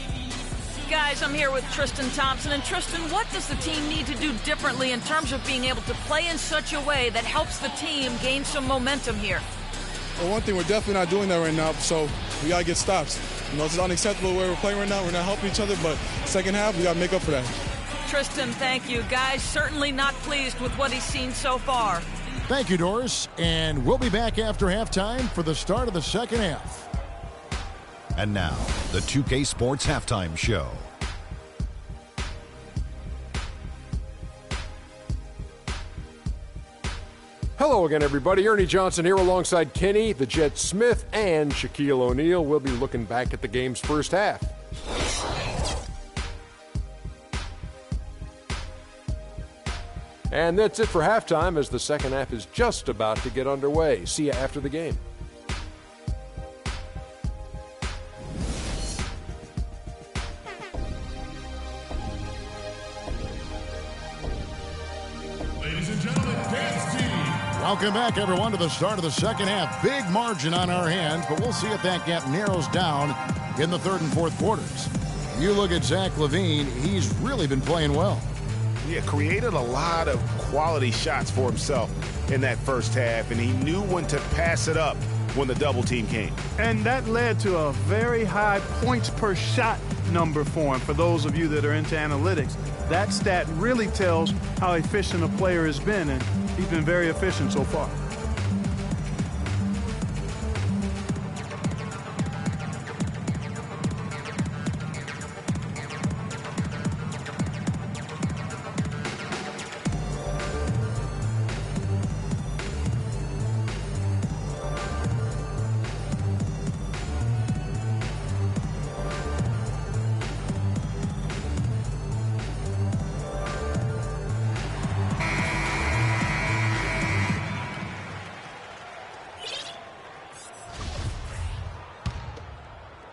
Guys, I'm here with Tristan Thompson. And Tristan, what does the team need to do differently in terms of being able to play in such a way that helps the team gain some momentum here? Well, one thing, we're definitely not doing that right now, so we got to get stops. You know, it's unacceptable the way we're playing right now. We're not helping each other, but second half, we got to make up for that. Tristan, thank you. Guys, certainly not pleased with what he's seen so far. Thank you, Doris. And we'll be back after halftime for the start of the second half. And now, the 2K Sports Halftime Show. Hello again, everybody. Ernie Johnson here alongside Kenny, the Jet Smith, and Shaquille O'Neal. We'll be looking back at the game's first half. And that's it for halftime, as the second half is just about to get underway. See you after the game. Ladies and gentlemen, dance team. Welcome back, everyone, to the start of the second half. Big margin on our hands, but we'll see if that gap narrows down in the third and fourth quarters. You look at Zach LaVine, he's really been playing well. Yeah, created a lot of quality shots for himself in that first half, and he knew when to pass it up when the double team came. And that led to a very high points per shot number for him. For those of you that are into analytics, that stat really tells how efficient a player has been, and he's been very efficient so far.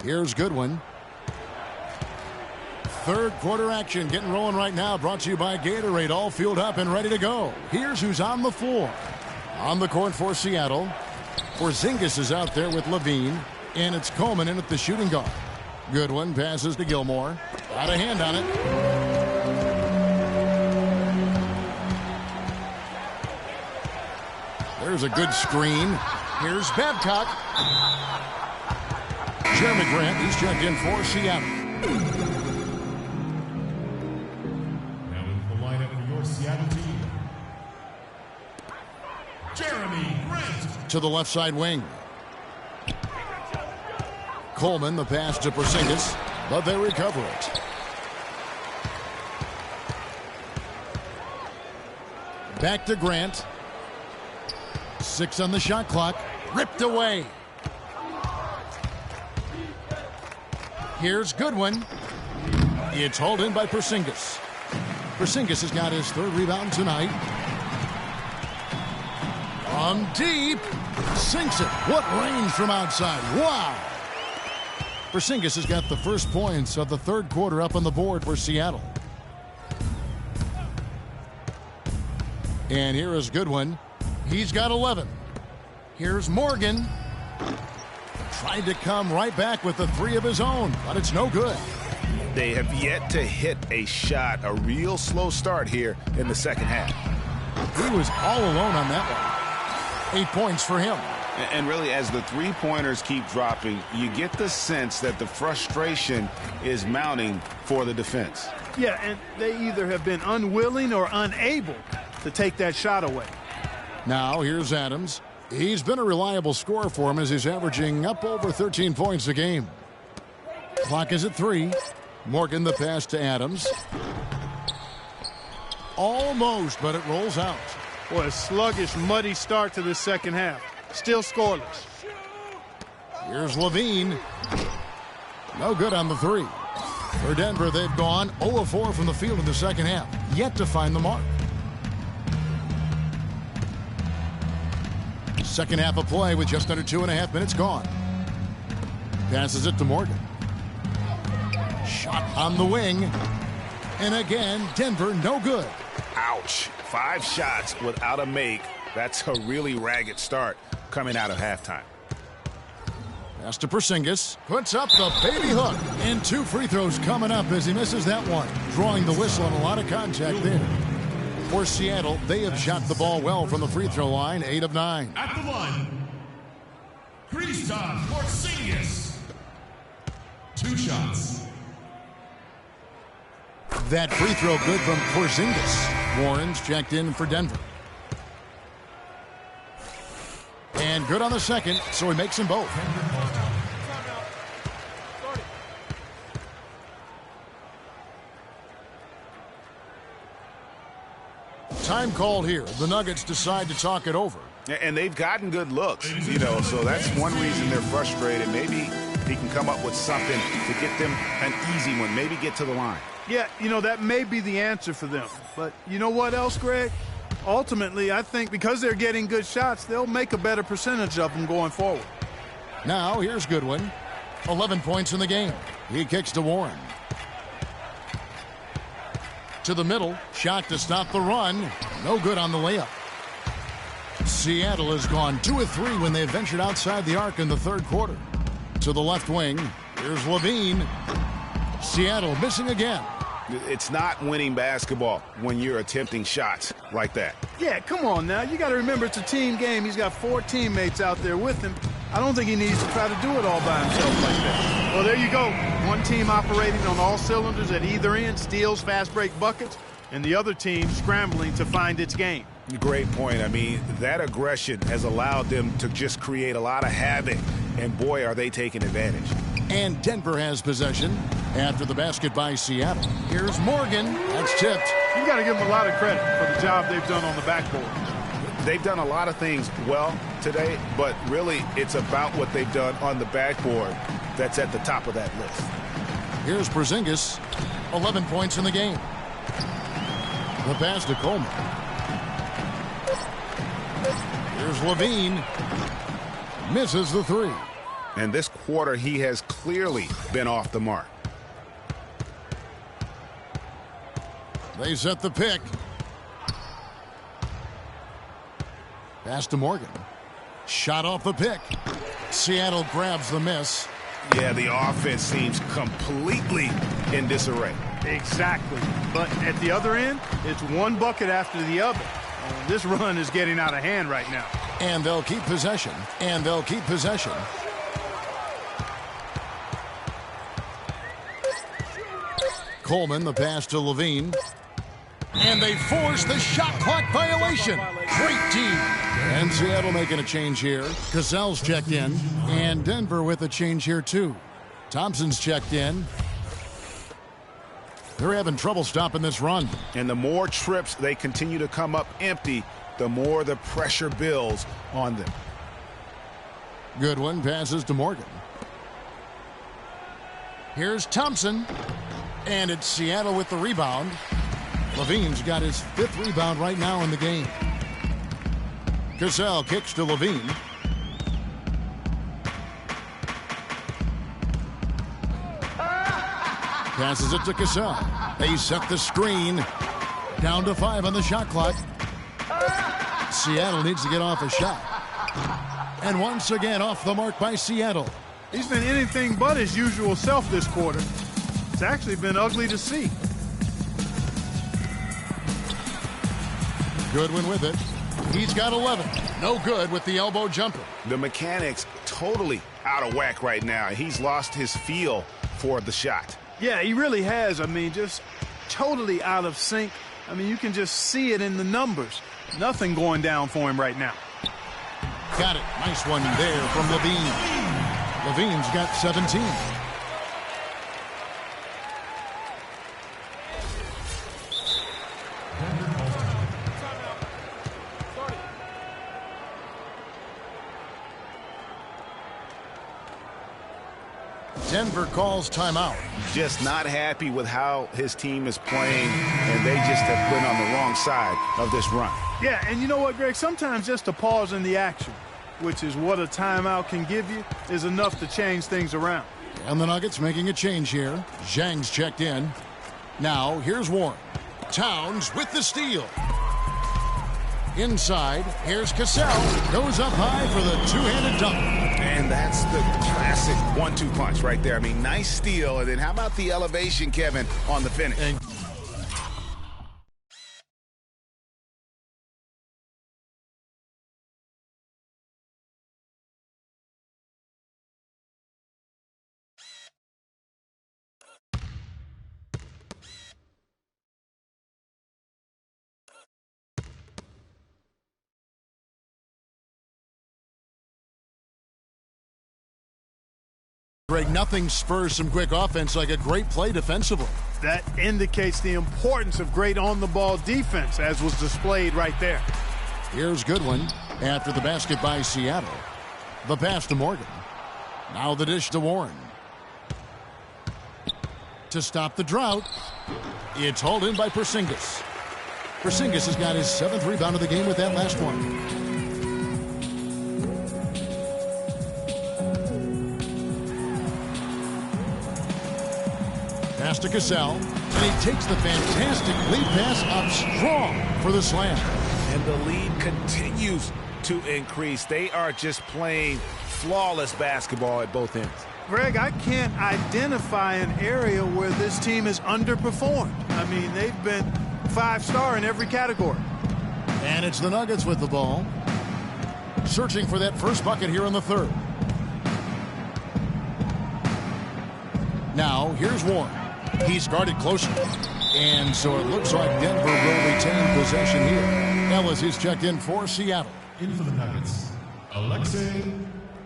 Here's Goodwin. Third quarter action getting rolling right now. Brought to you by Gatorade. All fueled up and ready to go. Here's who's on the floor. On the court for Seattle. Porzingis is out there with LaVine. And it's Coleman in at the shooting guard. Goodwin passes to Gilmore. Got a hand on it. There's a good screen. Here's Babcock. Jeremy Grant, he's checked in for Seattle. Now in the lineup for your Seattle team, Jeremy Grant. To the left side wing. Coleman, the pass to Porzingis, but they recover it. Back to Grant. 6 on the shot clock. Ripped away. Here's Goodwin. It's hauled in by Porzingis. Porzingis has got his third rebound tonight. On deep. Sinks it. What range from outside. Wow. Porzingis has got the first points of the third quarter up on the board for Seattle. And here is Goodwin. He's got 11. Here's Morgan. Tried to come right back with the three of his own, but it's no good. They have yet to hit a shot, a real slow start here in the second half. He was all alone on that one. 8 points for him. And really, as the three-pointers keep dropping, you get the sense that the frustration is mounting for the defense. Yeah, and they either have been unwilling or unable to take that shot away. Now, here's Adams. He's been a reliable scorer for him as he's averaging up over 13 points a game. Clock is at 3. Morgan the pass to Adams. Almost, but it rolls out. Boy, a sluggish, muddy start to the second half. Still scoreless. Here's LaVine. No good on the 3. For Denver, they've gone 0 of 4 from the field in the second half. Yet to find the mark. Second half of play with just under 2.5 minutes gone. Passes it to Morgan. Shot on the wing. And again, Denver no good. Ouch. 5 shots without a make. That's a really ragged start coming out of halftime. Pass to Porzingis. Puts up the baby hook. And 2 free throws coming up as he misses that one. Drawing the whistle on a lot of contact there. For Seattle, they have shot the ball well from the free throw line, 8 of 9. At the line, Kristaps Porzingis. 2 shots. That free throw good from Porzingis. Warren's checked in for Denver. And good on the second, so he makes them both. Time called here. The Nuggets decide to talk it over. And they've gotten good looks, you know, so that's one reason they're frustrated. Maybe he can come up with something to get them an easy one, maybe get to the line. Yeah, you know, that may be the answer for them. But you know what else, Greg? Ultimately, I think because they're getting good shots, they'll make a better percentage of them going forward. Now, here's Goodwin. 11 points in the game. He kicks to Warren. To the middle. Shot to stop the run. No good on the layup. Seattle has gone 2 of 3 when they ventured outside the arc in the third quarter. To the left wing. Here's Levine. Seattle missing again. It's not winning basketball when you're attempting shots like that. Yeah, come on now. You got to remember it's a team game. He's got 4 teammates out there with him. I don't think he needs to try to do it all by himself like that. Well, there you go. One team operating on all cylinders at either end, steals, fast break buckets, and the other team scrambling to find its game. Great point. I mean, that aggression has allowed them to just create a lot of havoc, and boy, are they taking advantage. And Denver has possession after the basket by Seattle. Here's Morgan. That's tipped. You got to give them a lot of credit for the job they've done on the backboard. They've done a lot of things well today, but really it's about what they've done on the backboard that's at the top of that list. Here's Porzingis. 11 points in the game. The pass to Coleman. Here's Levine. Misses the 3. And this quarter, he has clearly been off the mark. They set the pick. Pass to Morgan. Shot off the pick. Seattle grabs the miss. Yeah, the offense seems completely in disarray. Exactly. But at the other end, it's one bucket after the other. This run is getting out of hand right now. And they'll keep possession. And they'll keep possession. Coleman, the pass to Levine. And they force the shot clock violation. Great team. And Seattle making a change here. Cassell's checked in. And Denver with a change here, too. Thompson's checked in. They're having trouble stopping this run. And the more trips they continue to come up empty, the more the pressure builds on them. Goodwin passes to Morgan. Here's Thompson. And it's Seattle with the rebound. Levine's got his 5th rebound right now in the game. Cassell kicks to Levine. Passes it to Cassell. They set the screen. Down to 5 on the shot clock. Seattle needs to get off a shot. And once again off the mark by Seattle. He's been anything but his usual self this quarter. It's actually been ugly to see. Goodwin with it. He's got 11. No good with the elbow jumper. The mechanics totally out of whack right now. He's lost his feel for the shot. Yeah, he really has. I mean, just totally out of sync. I mean, you can just see it in the numbers. Nothing going down for him right now. Got it. Nice one there from Levine. Levine's got 17. Denver calls timeout. Just not happy with how his team is playing, and they just have been on the wrong side of this run. Yeah, and you know what, Greg? Sometimes just a pause in the action, which is what a timeout can give you, is enough to change things around. And the Nuggets making a change here. Zhang's checked in. Now, here's Warren. Towns with the steal. Inside, here's Cassell. Goes up high for the two-handed dunk. And that's the classic 1-2 punch right there. I mean, nice steal. And then how about the elevation, Kevin, on the finish? Greg, nothing spurs some quick offense like a great play defensively. That indicates the importance of great on-the-ball defense, as was displayed right there. Here's Goodwin after the basket by Seattle. The pass to Morgan. Now the dish to Warren. To stop the drought, it's hauled in by Porzingis. Porzingis has got his 7th rebound of the game with that last one. Pass to Cassell, and he takes the fantastic lead pass up strong for the slam. And the lead continues to increase. They are just playing flawless basketball at both ends. Greg, I can't identify an area where this team has underperformed. I mean, they've been 5-star in every category. And it's the Nuggets with the ball, searching for that first bucket here in the third. Now, here's Warren. He's guarded closely. And so it looks like Denver will retain possession here. Ellis is checked in for Seattle. In for the Nuggets, Alexei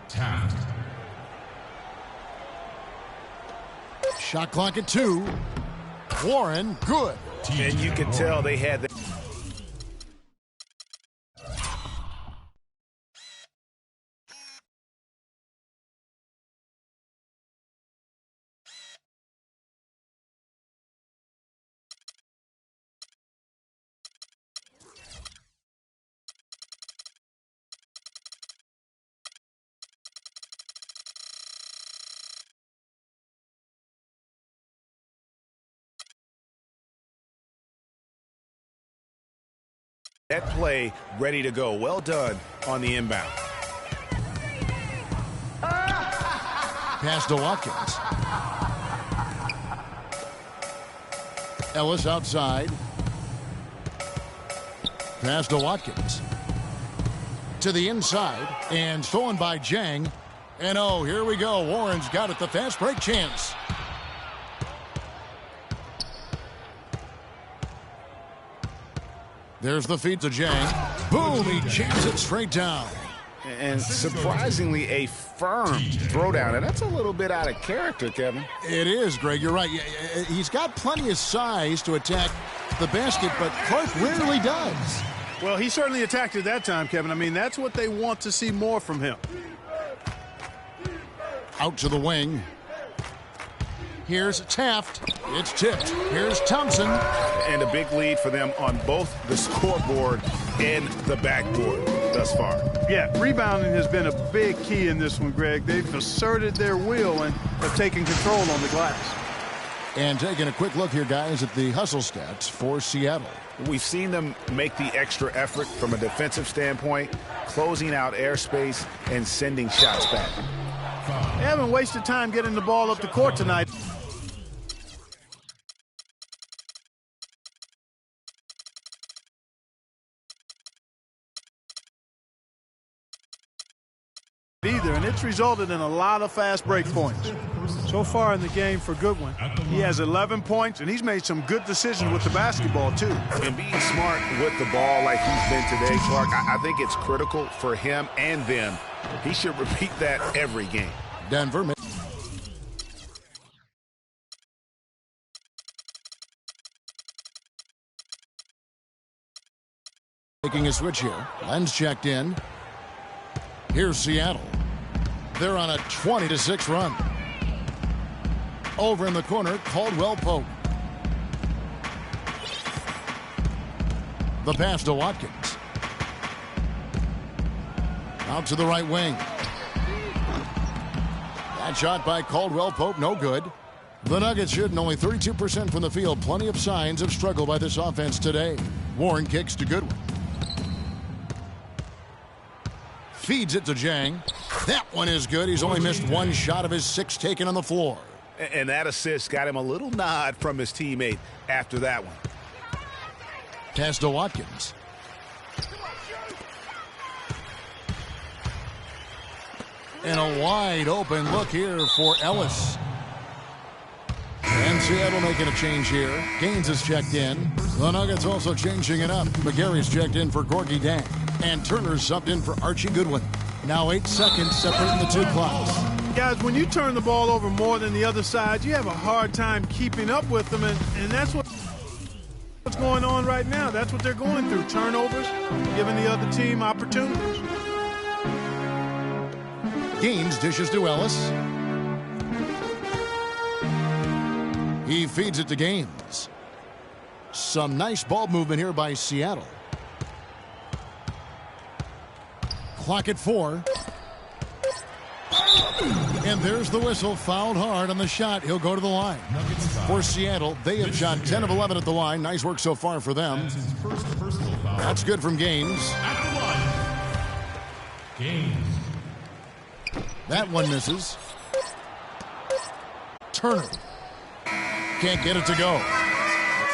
Taft. Shot clock at 2. Warren, good. And you can tell they had the... That play ready to go. Well done on the inbound. Pass to Watkins. Ellis outside. Pass to Watkins. To the inside. And stolen by Jang. And oh, here we go. Warren's got it. The fast break chance. There's the feed to Jang. Boom, he jams it straight down. And surprisingly, a firm throwdown. And that's a little bit out of character, Kevin. It is, Greg. You're right. He's got plenty of size to attack the basket, but Clark rarely does. Well, he certainly attacked it that time, Kevin. I mean, that's what they want to see more from him. Out to the wing. Here's Taft. It's tipped. Here's Thompson. And a big lead for them on both the scoreboard and the backboard thus far. Yeah, rebounding has been a big key in this one, Greg. They've asserted their will and have taken control on the glass. And taking a quick look here, guys, at the hustle stats for Seattle. We've seen them make the extra effort from a defensive standpoint, closing out airspace and sending shots back. They haven't wasted time getting the ball up the court tonight. Either, and it's resulted in a lot of fast break points. So far in the game for Goodwin, he has 11 points, and he's made some good decisions with the basketball, too. And being smart with the ball like he's been today, Clark, I think it's critical for him and them. He should repeat that every game. Denver. Taking a switch here. Len's checked in. Here's Seattle. They're on a 20-6 run. Over in the corner, Caldwell Pope. The pass to Watkins. Out to the right wing. That shot by Caldwell Pope, no good. The Nuggets shooting only 32% from the field. Plenty of signs of struggle by this offense today. Warren kicks to Goodwin. Feeds it to Jang. That one is good. He's only missed one shot of his 6 taken on the floor. And that assist got him a little nod from his teammate after that one. Pass to Watkins. And a wide open look here for Ellis. And Seattle making a change here. Gaines is checked in. The Nuggets also changing it up. McGarry's checked in for Gorgie Dang. And Turner's subbed in for Archie Goodwin. Now 8 seconds separating the two clocks. Guys, when you turn the ball over more than the other side, you have a hard time keeping up with them, and that's what's going on right now. That's what they're going through, turnovers, giving the other team opportunities. Gaines dishes to Ellis. He feeds it to Gaines. Some nice ball movement here by Seattle. Clock at 4. And there's the whistle. Fouled hard on the shot. He'll go to the line. For Seattle, they have shot 10 of 11 at the line. Nice work so far for them. That's his first personal foul. That's good from Gaines. At the line. Gaines. That one misses. Turner can't get it to go.